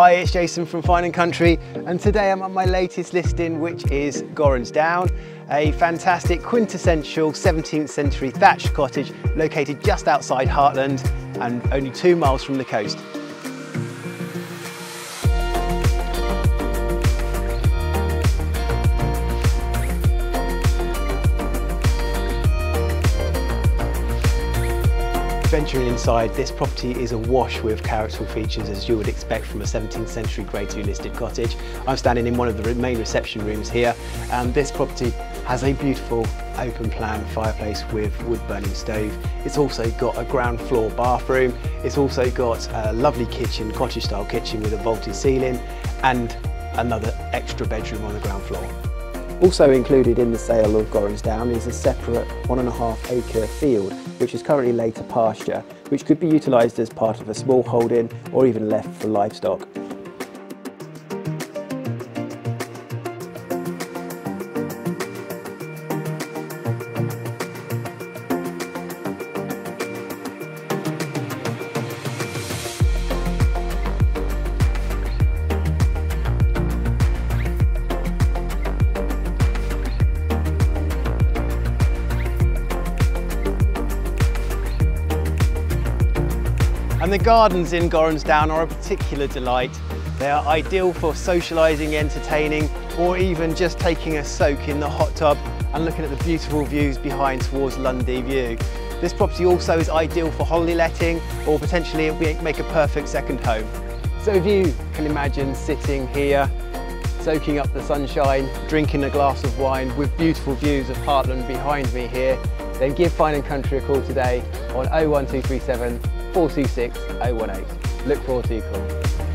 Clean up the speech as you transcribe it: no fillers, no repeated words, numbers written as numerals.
Hi, it's Jason from Fine & Country, and today I'm at my latest listing, which is Gorrans Down, a fantastic quintessential 17th century thatched cottage located just outside Hartland and only 2 miles from the coast. Venturing inside, this property is awash with characterful features as you would expect from a 17th century Grade 2 listed cottage. I'm standing in one of the main reception rooms here, and this property has a beautiful open plan fireplace with wood burning stove. It's also got a ground floor bathroom. It's also got a lovely kitchen, cottage style kitchen with a vaulted ceiling, and another extra bedroom on the ground floor. Also included in the sale of Gorrans Down is a separate 1.5 acre field which is currently laid to pasture, which could be utilised as part of a small holding or even left for livestock. And the gardens in Gorrans Down are a particular delight. They are ideal for socialising, entertaining, or even just taking a soak in the hot tub and looking at the beautiful views behind towards Lundy View. This property also is ideal for holiday letting, or potentially it will make a perfect second home. So if you can imagine sitting here, soaking up the sunshine, drinking a glass of wine with beautiful views of Hartland behind me here, then give Fine & Country a call today on 01237 426 018. Look forward to your call.